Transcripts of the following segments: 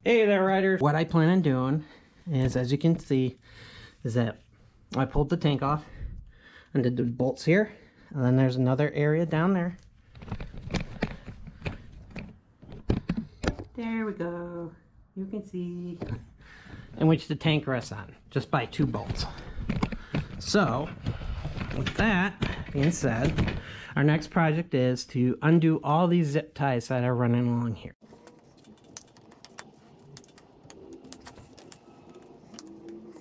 Hey there, riders. What I plan on doing is, as you can see, is that I pulled the tank off and did the bolts here, and then there's another area down there. There we go. You can see in which the tank rests on, just by 2 bolts. So, with that being said, our next project is to undo all these zip ties that are running along here.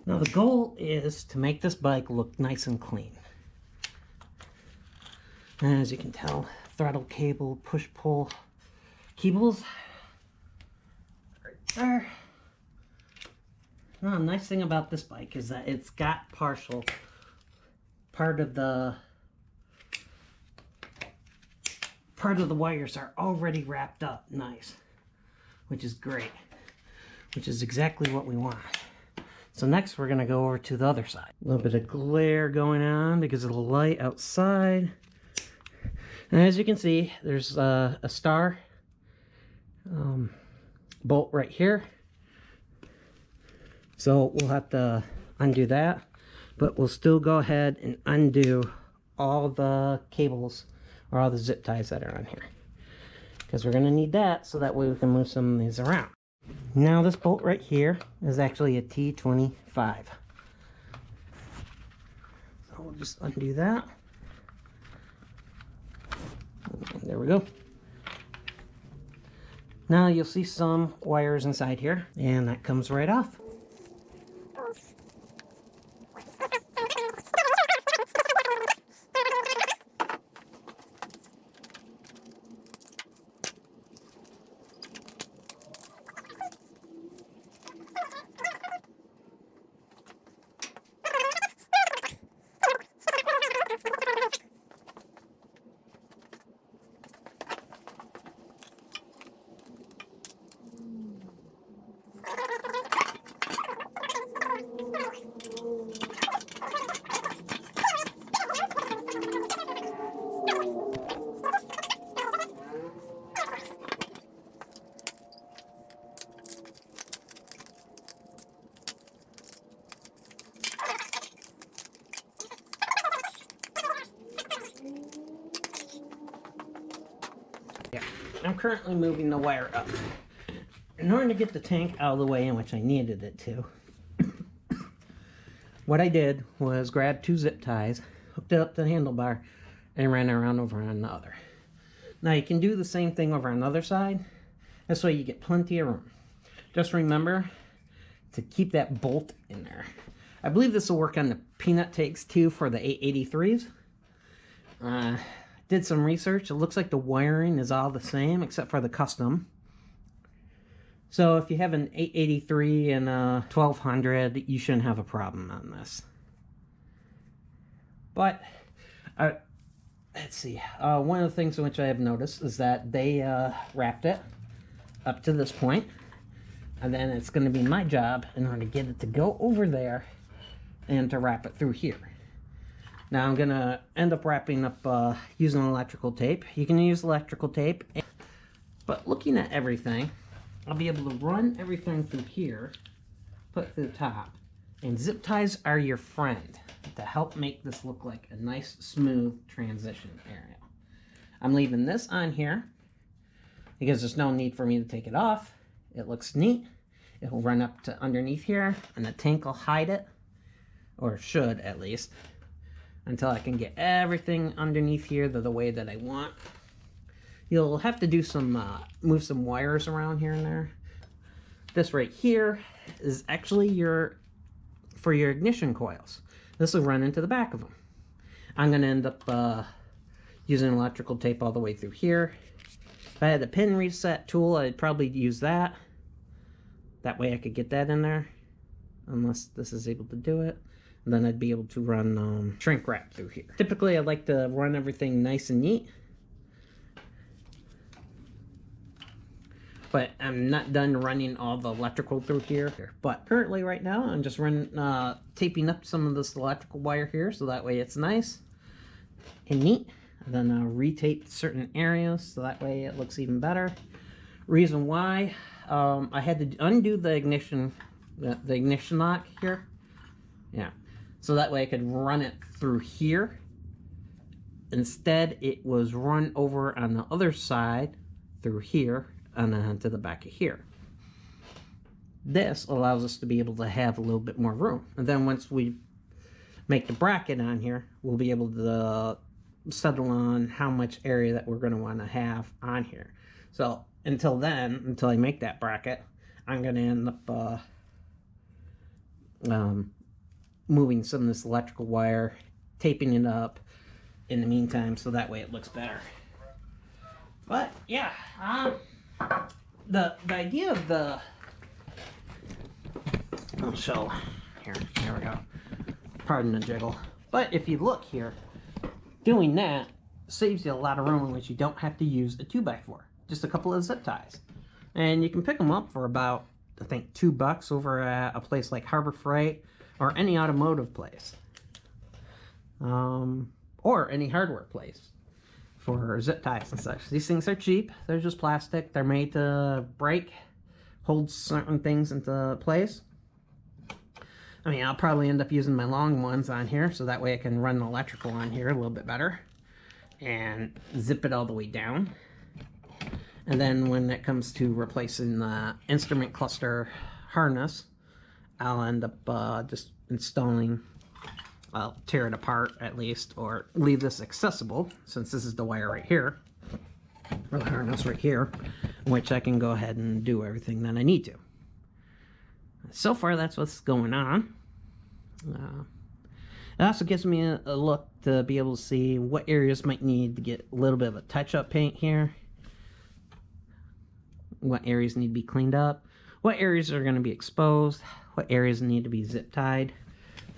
Now the goal is to make this bike look nice and clean. And as you can tell, throttle cable, push-pull cables right there. Now, the nice thing about this bike is that it's got part of the wires are already wrapped up nice, which is great, which is exactly what we want. So next we're going to go over to the other side. A little bit of glare going on because of the light outside. And as you can see, there's a star bolt right here. So we'll have to undo that. But we'll still go ahead and undo all the cables or all the zip ties that are on here. Because we're going to need that so that way we can move some of these around. Now this bolt right here is actually a T25. So we'll just undo that. And there we go. Now you'll see some wires inside here, and that comes right off. I'm currently moving the wire up. In order to get the tank out of the way in which I needed it to, what I did was grab 2 zip ties, hooked it up to the handlebar, and ran around over on the other. Now you can do the same thing over on the other side. This way you get plenty of room. Just remember to keep that bolt in there. I believe this will work on the peanut tanks too for the 883s. Did some research. It looks like the wiring is all the same except for the custom. So if you have an 883 and a 1200, you shouldn't have a problem on this. But let's see. One of the things which I have noticed is that they wrapped it up to this point, and then it's going to be my job in order to get it to go over there and to wrap it through here. Now I'm going to end up wrapping up using electrical tape. You can use electrical tape, but looking at everything, I'll be able to run everything through here, put it through the top, and zip ties are your friend to help make this look like a nice, smooth transition area. I'm leaving this on here because there's no need for me to take it off. It looks neat. It'll run up to underneath here, and the tank will hide it, or should at least, until I can get everything underneath here the way that I want. You'll have to do some, move some wires around here and there. This right here is actually for your ignition coils. This will run into the back of them. I'm going to end up using electrical tape all the way through here. If I had the pin reset tool, I'd probably use that. That way I could get that in there, unless this is able to do it. And then I'd be able to run shrink wrap through here. Typically, I like to run everything nice and neat. But I'm not done running all the electrical through here. But currently, right now, I'm just taping up some of this electrical wire here, so that way it's nice and neat. And then I'll retape certain areas, so that way it looks even better. Reason why, I had to undo the ignition lock here. Yeah, so that way I could run it through here. Instead, it was run over on the other side through here and then to the back of here. This allows us to be able to have a little bit more room. And then once we make the bracket on here, we'll be able to settle on how much area that we're going to want to have on here. So until then, until I make that bracket, I'm going to end up moving some of this electrical wire, taping it up in the meantime, so that way it looks better. But yeah, the idea of the, I'll show here. There we go. Pardon the jiggle. But if you look here, doing that saves you a lot of room in which you don't have to use a 2x4. Just a couple of zip ties. And you can pick them up for about, I think, $2 over at a place like Harbor Freight or any automotive place. Or any hardware place for zip ties and such. These things are cheap. They're just plastic. They're made to break, hold certain things into place. I mean, I'll probably end up using my long ones on here, so that way I can run the electrical on here a little bit better and zip it all the way down. And then when it comes to replacing the instrument cluster harness, I'll end up just installing, I'll tear it apart at least, or leave this accessible, since this is the wire right here, or the harness right here, which I can go ahead and do everything that I need to. So far, that's what's going on. It also gives me a look to be able to see what areas might need to get a little bit of a touch-up paint here, what areas need to be cleaned up, what areas are going to be exposed, what areas need to be zip-tied.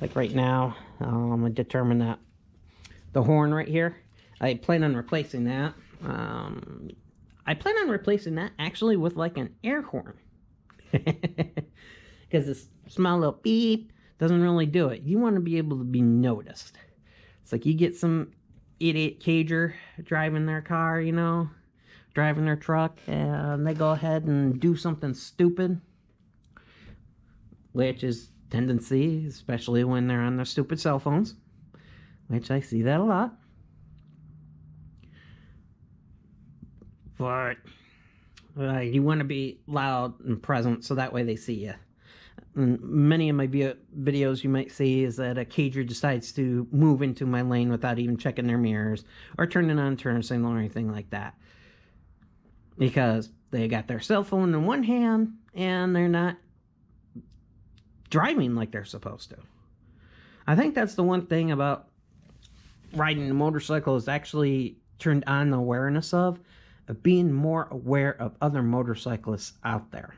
Like right now, I'm going to determine that the horn right here, I plan on replacing that. I plan on replacing that actually with like an air horn. Because this small little beep doesn't really do it. You want to be able to be noticed. It's like you get some idiot cager driving their car, you know, driving their truck, and they go ahead and do something stupid, which is tendency, especially when they're on their stupid cell phones, which I see that a lot. But you want to be loud and present so that way they see you. And many of my videos you might see is that a cager decides to move into my lane without even checking their mirrors or turning on turn signal or anything like that, because they got their cell phone in one hand and they're not driving like they're supposed to. I think that's the one thing about riding a motorcycle is actually turned on the awareness of being more aware of other motorcyclists out there.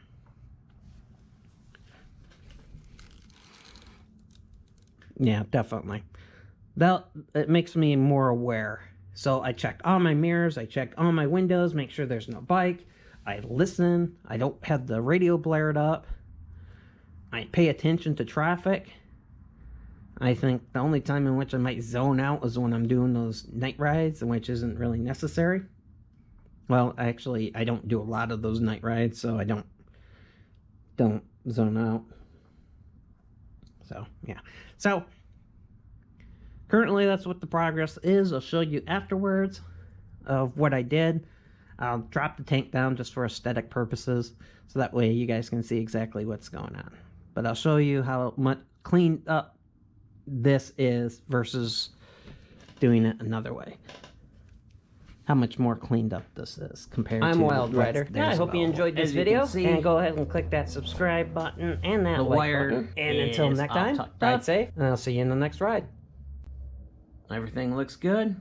Yeah, definitely. It makes me more aware. So I check all my mirrors, I check all my windows, make sure there's no bike. I listen. I don't have the radio blared up. I pay attention to traffic. I think the only time in which I might zone out is when I'm doing those night rides, which isn't really necessary. Well, actually, I don't do a lot of those night rides, so I don't zone out. So, yeah. So, currently that's what the progress is. I'll show you afterwards of what I did. I'll drop the tank down just for aesthetic purposes, so that way you guys can see exactly what's going on. But I'll show you how much cleaned up this is versus doing it another way. How much more cleaned up this is compared to... I'm Wild Rider. I hope you enjoyed this video. And go ahead and click that subscribe button and that like button. And until next time, ride safe. And I'll see you in the next ride. Everything looks good.